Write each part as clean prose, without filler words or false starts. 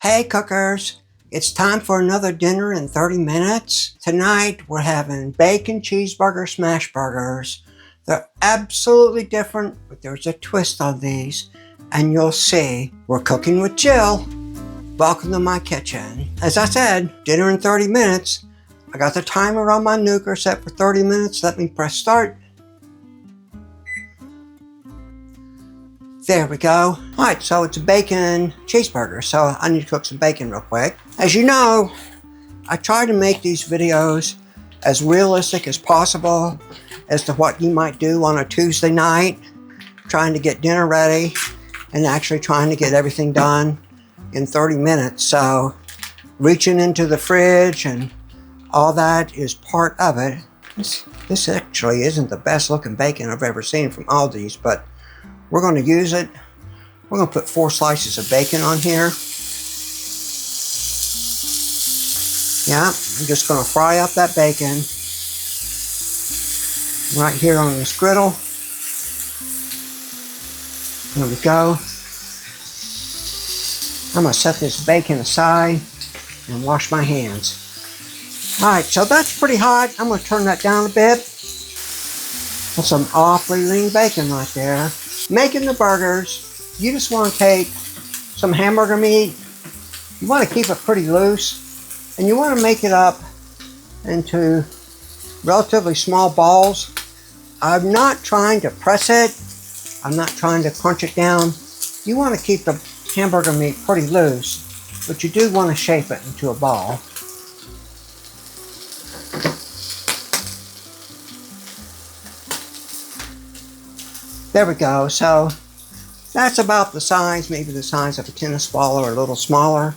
Hey cookers, it's time for another dinner in 30 minutes. Tonight we're having bacon cheeseburger smashburgers. They're absolutely different, but there's a twist on these, and you'll see. We're cooking with Jill. Welcome to my kitchen. As I said, dinner in 30 minutes. I got the timer on my nuker set for 30 minutes. Let me press start. There we go. Alright, so it's a bacon cheeseburger, so I need to cook some bacon real quick. As you know, I try to make these videos as realistic as possible as to what you might do on a Tuesday night, trying to get dinner ready and actually trying to get everything done in 30 minutes. So reaching into the fridge and all that is part of it. This actually isn't the best looking bacon I've ever seen from Aldi's, but we're going to use it. We're going to put 4 slices of bacon on here. Yeah, I'm just going to fry up that bacon right here on this griddle. There we go. I'm going to set this bacon aside and wash my hands. Alright, so that's pretty hot. I'm going to turn that down a bit. That's some awfully lean bacon right there. Making the burgers, you just want to take some hamburger meat. You want to keep it pretty loose, and you want to make it up into relatively small balls. I'm not trying to press it. I'm not trying to crunch it down. You want to keep the hamburger meat pretty loose, but you do want to shape it into a ball. There we go. So that's about the size, maybe the size of a tennis ball or a little smaller.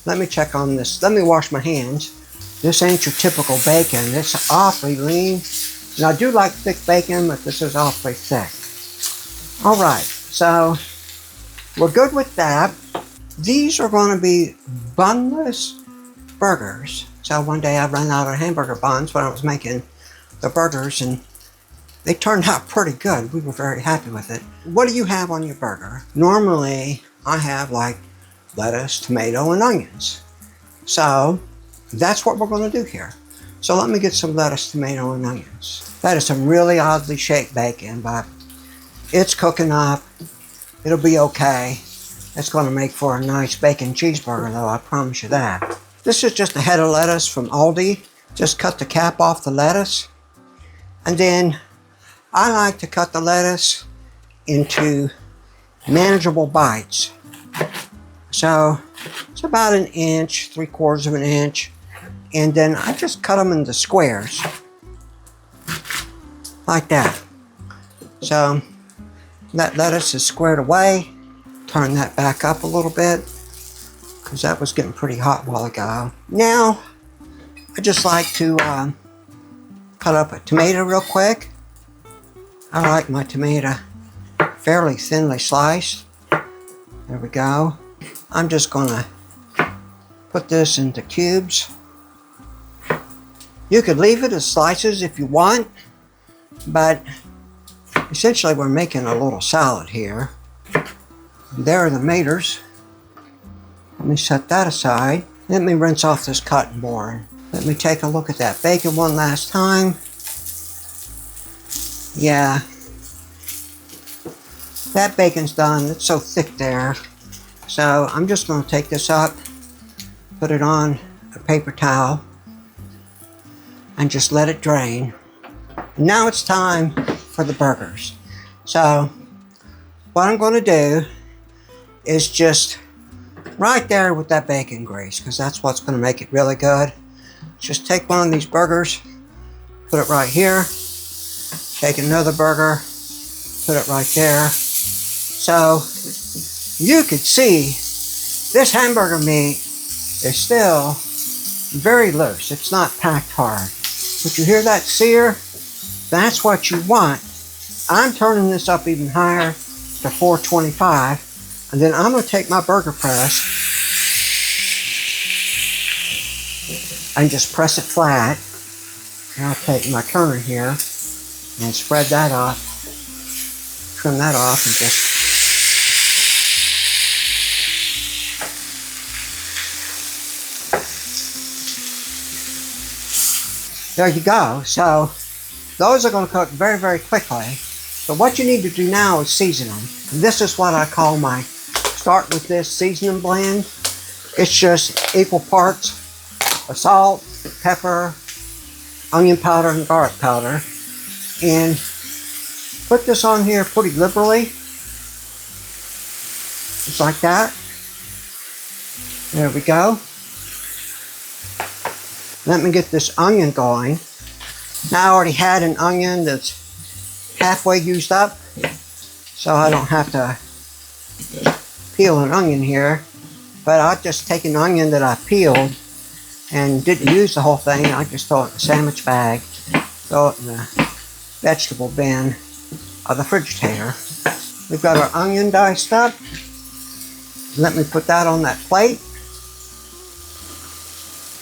Let me check on this. Let me wash my hands. This ain't your typical bacon. It's awfully lean. And I do like thick bacon, but this is awfully thick. All right, so we're good with that. These are going to be bunless burgers. So one day I ran out of hamburger buns when I was making the burgers, and they turned out pretty good. We were very happy with it. What do you have on your burger? Normally, I have like lettuce, tomato, and onions. So that's what we're going to do here. So let me get some lettuce, tomato, and onions. That is some really oddly shaped bacon, but it's cooking up. It'll be okay. It's going to make for a nice bacon cheeseburger, though, I promise you that. This is just a head of lettuce from Aldi. Just cut the cap off the lettuce, and then I like to cut the lettuce into manageable bites. So it's about 1 inch, 3/4 of an inch, and then I just cut them into squares like that. So that lettuce is squared away. Turn that back up a little bit because that was getting pretty hot a while ago. Now I just like to cut up a tomato real quick. I like my tomato fairly thinly sliced. There we go. I'm just gonna put this into cubes. You could leave it as slices if you want, but essentially we're making a little salad here. There are the tomatoes. Let me set that aside. Let me rinse off this cotton board. Let me take a look at that bacon one last time. Yeah, that bacon's done. It's so thick there. So I'm just going to take this up, put it on a paper towel, and just let it drain. Now it's time for the burgers. So what I'm going to do is just right there with that bacon grease, because that's what's going to make it really good. Just take one of these burgers, put it right here. Take another burger, put it right there. So you could see this hamburger meat is still very loose. It's not packed hard. But you hear that sear? That's what you want. I'm turning this up even higher to 425. And then I'm going to take my burger press and just press it flat. And I'll take my turner here and spread that off, trim that off, and just There you go. So those are going to cook very, very quickly. So what you need to do now is season them. This is what I call my start with this seasoning blend. It's just equal parts of salt, pepper, onion powder, and garlic powder. And put this on here pretty liberally. Just like that. There we go. Let me get this onion going. Now I already had an onion that's halfway used up, so I don't have to peel an onion here. But I'll just take an onion that I peeled and didn't use the whole thing. I just throw it in a sandwich bag, throw it in the vegetable bin of the Frigidaire. We've got our onion diced up. Let me put that on that plate.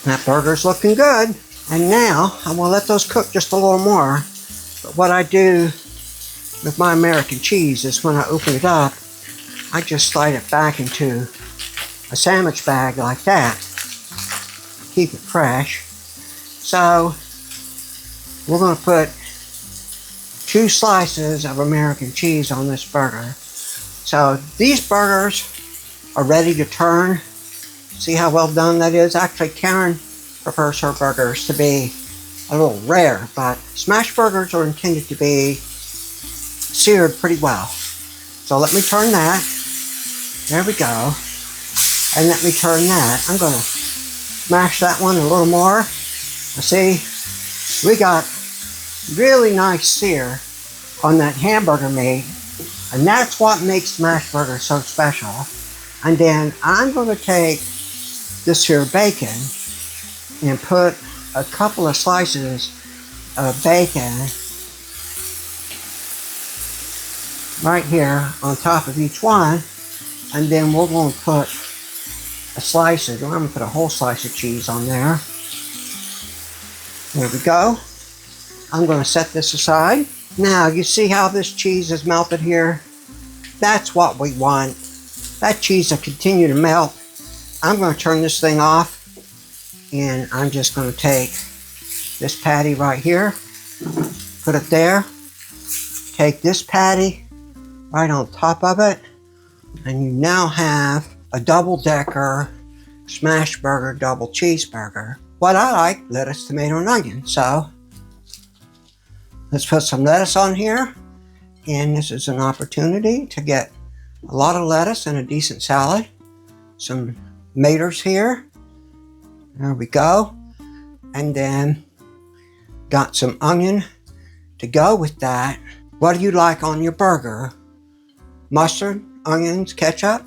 That burger's looking good. And now I'm going to let those cook just a little more. But what I do with my American cheese is when I open it up, I just slide it back into a sandwich bag like that. Keep it fresh. So we're going to put 2 slices of American cheese on this burger. So these burgers are ready to turn. See how well done that is? Actually, Karen prefers her burgers to be a little rare, but Smashburgers are intended to be seared pretty well. So let me turn that. There we go. And let me turn that. I'm going to smash that one a little more. See, we got really nice sear on that hamburger meat, and that's what makes Smashburger so special. And then I'm going to take this here bacon and put a couple of slices of bacon right here on top of each one, and then we're going to put a slice of, I'm going to put a whole slice of cheese on there. There we go. I'm going to set this aside. Now you see how this cheese is melted here? That's what we want. That cheese will continue to melt. I'm going to turn this thing off, and I'm just going to take this patty right here, put it there, take this patty right on top of it, and you now have a double-decker Smashburger double cheeseburger. What I like, lettuce, tomato, and onion. So let's put some lettuce on here, and this is an opportunity to get a lot of lettuce and a decent salad. Some tomatoes here. There we go. And then got some onion to go with that. What do you like on your burger? Mustard, onions, ketchup,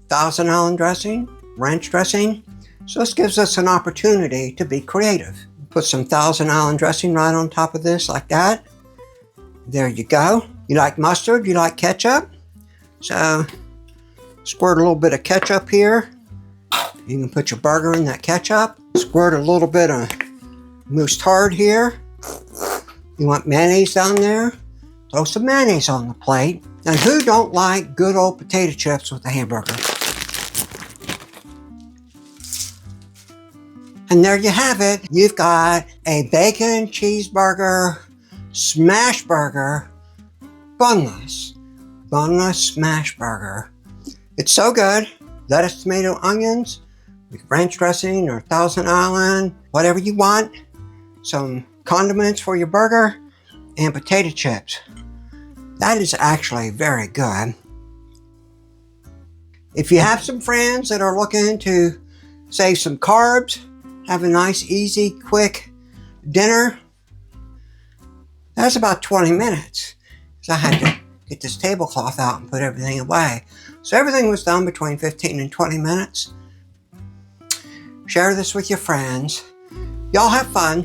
Thousand Island dressing, ranch dressing. So this gives us an opportunity to be creative. Put some Thousand Island dressing right on top of this like that. There you go. You like mustard? You like ketchup? So squirt a little bit of ketchup here. You can put your burger in that ketchup. Squirt a little bit of moutarde here. You want mayonnaise down there? Throw some mayonnaise on the plate. And who don't like good old potato chips with a hamburger? And there you have it. You've got a bacon cheeseburger, Smashburger, Bunless Smashburger. It's so good. Lettuce, tomato, onions, with ranch dressing or Thousand Island, whatever you want. Some condiments for your burger and potato chips. That is actually very good. If you have some friends that are looking to save some carbs, have a nice, easy, quick dinner, that's about 20 minutes. So I had to get this tablecloth out and put everything away. So everything was done between 15 and 20 minutes. Share this with your friends. Y'all have fun.